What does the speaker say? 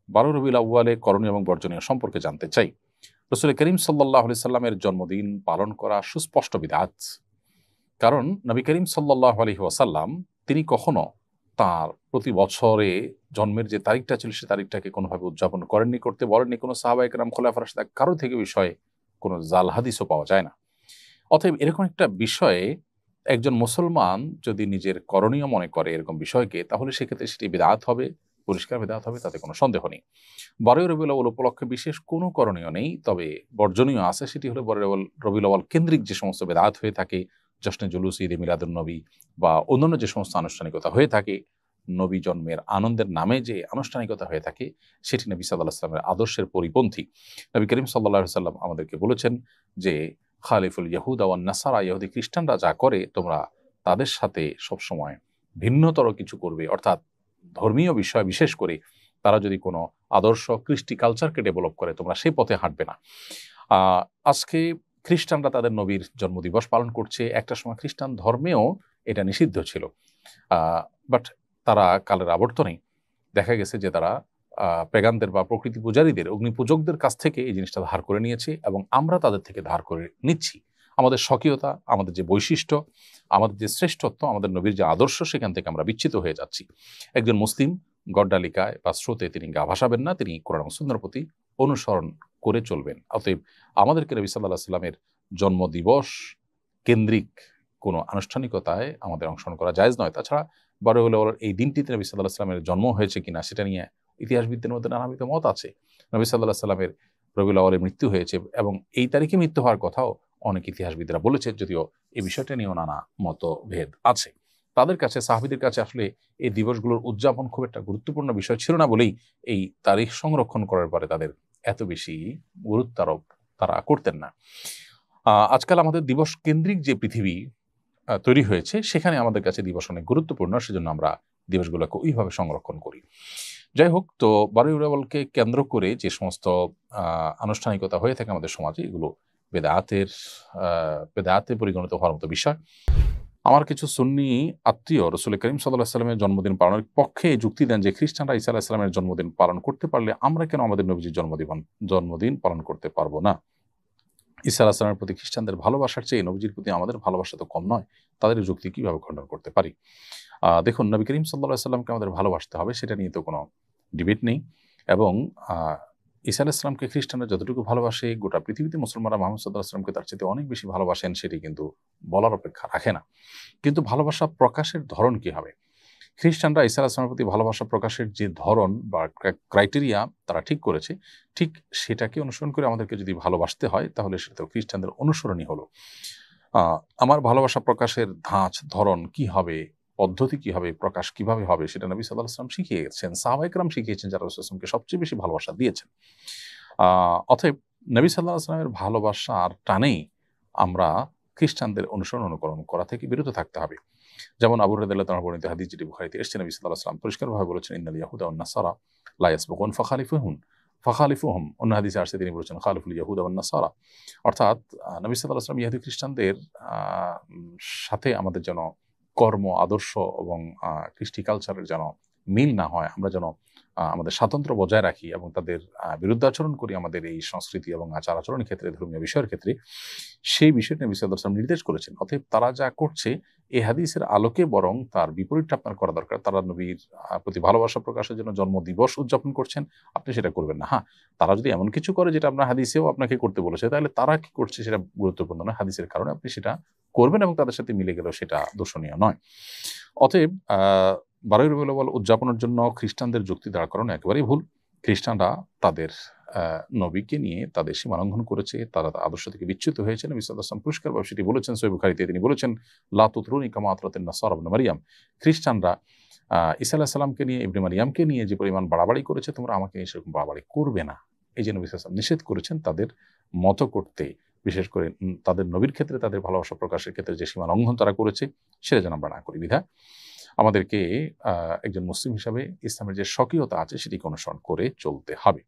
12 রবিউল আউয়ালে করণীয় এবং বর্জনীয় সম্পর্কে জানতে চাই। রাসূল করিম সাল্লাল্লাহু আলাইহি সাল্লামের জন্মদিন পালন করা সুস্পষ্ট বিদআত। কারণ নবী করিম সাল্লাল্লাহু আলাইহি ওয়াসাল্লাম তিনি কখনো তার প্রতি বছরে জন্মের যে তারিখটা ছিল সে তারিখটাকে কোনোভাবে উদযাপন করেননি, করতে বলেননি। কোনো সাহাবায়ে কেরাম খোলাফায়ে রাশিদিন কারো থেকে বিষয়ে কোনো জাল হাদিসও পাওয়া যায় না। অতএব এরকম একটা বিষয়ে একজন মুসলমান যদি নিজের করণীয় মনে করে এরকম বিষয়কে, তাহলে সেক্ষেত্রে সেটি বিদআত হবে, পরিষ্কার বিদআত হবে, তাতে কোনো সন্দেহ নেই। 12 রবিউল আউয়াল উপলক্ষে বিশেষ কোনো করণীয় নেই, তবে বর্জনীয় আছে। সেটি হলো 12 রবিউল আউয়াল কেন্দ্রিক যে সমস্ত বিদআত হয়ে থাকে, জশ্নে জুলুস, ঈদে মিলাদুন্নবী বা অন্যান্য যে সমস্ত আনুষ্ঠানিকতা হয়ে থাকে, নবী জন্মের আনন্দের নামে যে আনুষ্ঠানিকতা হয়ে থাকে, সেটি নবী সাল্লাল্লাহু আলাইহি ওয়াসাল্লামের আদর্শের পরিপন্থী। নবী করিম সাল্লাল্লাহু আলাইহি ওয়াসাল্লাম আমাদেরকে বলেছেন যে খালিফুল ইয়াহুদা ওয়ান নাসারা, ইহুদি খ্রিস্টানরা যা করে তোমরা তাদের সাথে সবসময় ভিন্নতর কিছু করবে, অর্থাৎ ধর্মীয় বিষয় বিশেষ করে তারা যদি কোনো আদর্শ কৃষ্টি কালচারকে ডেভেলপ করে তোমরা সেই পথে হাঁটবে না। আজকে খ্রিস্টানরা তাদের নবীর জন্মদিবস পালন করছে। একটা সময় খ্রিস্টান ধর্মেও এটা নিষিদ্ধ ছিল, বাট তারা কালের আবর্তনে দেখা গেছে যে তারা পেগানদের বা প্রকৃতি পূজারীদের, অগ্নি পূজকদের কাছ থেকে এই জিনিসটা ধার করে নিয়েছে এবং আমরা তাদের থেকে ধার করে নিচ্ছি। আমাদের স্বকীয়তা, আমাদের যে বৈশিষ্ট্য, আমাদের যে শ্রেষ্ঠত্ব, আমাদের নবীর যে আদর্শ, সেখান থেকে আমরা বিচ্যুত হয়ে যাচ্ছি। একজন মুসলিম গড্ডালিকায় বা স্রোতে তিনি গা ভাসাবেন না, তিনি কোরআন এবং সুন্নাহর প্রতি অনুসরণ করে চলবেন। অতএব আমাদেরকে নবী সাল্লাল্লাহু আলাইহি ওয়াসাল্লামের জন্মদিবস কেন্দ্রিক কোনো আনুষ্ঠানিকতায় আমাদের অংশগ্রহণ করা জায়েজ নয়। তাছাড়া 12 রবিউল আউয়াল এই দিনটিতে নবী সাল্লাল্লাহু আলাইহি ওয়াসাল্লামের জন্ম হয়েছে কিনা সেটা নিয়ে ইতিহাসবিদদের মধ্যে নানাবিধ মত আছে। নবী সাল্লাল্লাহু আলাইহি ওয়াসাল্লামের রবিউল আউয়ালে মৃত্যু হয়েছে এবং এই তারিখে মৃত্যু হওয়ার কথাও অনেক ইতিহাসবিদরা বলেছে, যদিও এই বিষয়টা নিয়েও নানা মতভেদ আছে। তাদের কাছে, সাহাবীদের কাছে আসলে এই দিবসগুলোর উদযাপন খুব একটা গুরুত্বপূর্ণ বিষয় ছিল না বলেই এই তারিখ সংরক্ষণ করার পরে তাদের এত বেশি গুরুত্ব আরোপ তারা করতেন না। আজকাল আমাদের দিবস কেন্দ্রিক যে পৃথিবী তৈরি হয়েছে, সেখানে আমাদের কাছে দিবস অনেক গুরুত্বপূর্ণ, সেজন্য আমরা দিবসগুলোকে ওইভাবে সংরক্ষণ করি। যাই হোক, তো 12 রবিউল আউয়ালকে কেন্দ্র করে যে সমস্ত আনুষ্ঠানিকতা হয়ে থাকে আমাদের সমাজে, এগুলো বেদাতে পরিগণিত হওয়ার মতো বিষয়। আমার কিছু সুন্নি আত্মীয় রাসূল করিম সাল্লাল্লাহু আলাইহি ওয়াসাল্লামের জন্মদিন পালনের পক্ষে যুক্তি দেন যে খ্রিস্টানরা ঈসা আলাইহিস সালামের জন্মদিন পালন করতে পারলে আমরা কেন আমাদের নবীজির জন্মদিন পালন করতে পারবো না? ঈসা আলাইহিস সালামের প্রতি খ্রিস্টানদের ভালোবাসার চেয়ে নবীজির প্রতি আমাদের ভালোবাসা তো কম নয়। তাদের এই যুক্তি কিভাবে খণ্ডন করতে পারি? দেখুন, নবী করিম সাল্লাল্লাহু আলাইহি ওয়াসাল্লামকে আমাদের ভালোবাসতে হবে, সেটা নিয়ে তো কোনো ডিবেট নেই। এবং ঈসা আলাইহিস সালামকে খ্রিস্টানরা যতটুকু ভালোবাসে, গোটা পৃথিবীতে মুসলমানরা মুহাম্মদ সাল্লাল্লাহু আলাইহি ওয়াসাল্লামকে তার চেয়ে অনেক বেশি ভালোবাসেন, সেটি কিন্তু বলার অপেক্ষা রাখে না। কিন্তু ভালোবাসা প্রকাশের ধরন কি হবে? খ্রিস্টানরা ঈসা আলাইহিস সালামের প্রতি ভালোবাসা প্রকাশের যে ধরন বা ক্রাইটেরিয়া তারা ঠিক করেছে, ঠিক সেটাকে অনুসরণ করে আমাদেরকে যদি ভালোবাসতে হয়, তাহলে সেটা তো খ্রিস্টানদের অনুসরণই হলো। আমার ভালোবাসা প্রকাশের ধাঁচ, ধরন কি হবে, পদ্ধতি কি হবে, প্রকাশ কিভাবে হবে, সেটা নবী সাল্লাল্লাহু আলাইহি ওয়াসাল্লাম শিখিয়ে গেছেন, সাহাবায়ে কেরাম শিখিয়েছেন, যারা রাসূল সাল্লাল্লাহু আলাইহি ওয়াসাল্লামকে সবচেয়ে বেশি ভালোবাসা দিয়েছেন। অতএব নবী সাল্লাল্লাহু আলাইহি ওয়াসাল্লামের ভালোবাসার টানেই আমরা খ্রিস্টানদের অনুকরণ করা থেকে বিরত থাকতে হবে। যেমন আবু হুরায়রা রাদিয়াল্লাহু তাআলা বর্ণিত হাদিস, যেটি বুখারীতে এসেছে, নবী সাল্লাল্লাহু আলাইহি ওয়াসাল্লাম পরিষ্কারভাবে বলেছেন, ইন্নাল ইয়াহুদা ওয়ান নাসারা লা ইয়াসবিকুন ফাখালিফুহুম। অন্য হাদিসে আসছে, তিনি বলেছেন খালিফুল ইয়াহুদা ওয়ান নাসারা। অর্থাৎ নবী সাল্লাল্লাহু আলাইহি ওয়াসাল্লাম ইহুদি খ্রিস্টানদের সাথে আমাদের যেন কর্ম, আদর্শ এবং কৃষ্টি কালচারের যেন মিল না হয়, আমরা যেন আমাদের স্বাতন্ত্র্য বজায় রাখি এবং তাদের বিরুদ্ধাচরণ করি আমাদের এই সংস্কৃতি এবং আচার আচরণের ক্ষেত্রে, ধর্মীয় বিষয়ের ক্ষেত্রে, সেই বিষয়টা নবী সাল্লাল্লাহু আলাইহি ওয়াসাল্লাম নির্দেশ করেছেন। অতএব তারা যা করছে এই হাদিসের আলোকে বরং তার বিপরীতটা আপনার করা দরকার। তারা নবীর প্রতি ভালোবাসা প্রকাশের জন্য জন্মদিবস উদযাপন করছেন, আপনি সেটা করবেন না। হ্যাঁ, তারা যদি এমন কিছু করে যেটা আপনার হাদিসেও আপনাকে করতে বলেছে, তাহলে তারা কি করছে সেটা গুরুত্বপূর্ণ নয়, হাদিসের কারণে আপনি সেটা করবেন এবং তাদের সাথে মিলে গেলেও সেটা দোষণীয় নয়। অতএব 12 রবিউল আউয়াল উদযাপনের জন্য খ্রিস্টানদের যুক্তি দাঁড় করানো একেবারেই ভুল। খ্রিস্টানরা তাদের নবীকে নিয়ে তাদের সীমা লঙ্ঘন করেছে, তারা আদর্শ থেকে বিচ্যুত হয়েছে। নবী সাল্লাল্লাহু আলাইহি ওয়াসাল্লাম পরিষ্কারভাবে সেটি বলেছেন সহিহ বুখারীতে, তিনি বলেছেন, লা তুতরুনি কামা আতরাতিন নাসারা ইবনে মারইয়াম। খ্রিস্টানরা ঈসা আলাইহিস সালামকে নিয়ে, ইবনে মারইয়ামকে নিয়ে যে পরিমাণ বাড়াবাড়ি করেছে, তোমরা আমাকে নিয়ে সেরকম বাড়াবাড়ি করবে না। এই যে নবী সাল্লাল্লাহু আলাইহি ওয়াসাল্লাম নিষেধ করেছেন তাদের মত করতে, বিশেষ করে তাদের নবীর ক্ষেত্রে, তাদের ভালোবাসা প্রকাশের ক্ষেত্রে যে সীমা লঙ্ঘন তারা করেছে, সেটা যেন আমরা না করি। বিধায় আমাদেরকে একজন মুসলিম হিসাবে ইসলামের যে স্বকীয়তা আছে সেটিকে অনুসরণ করে চলতে হবে।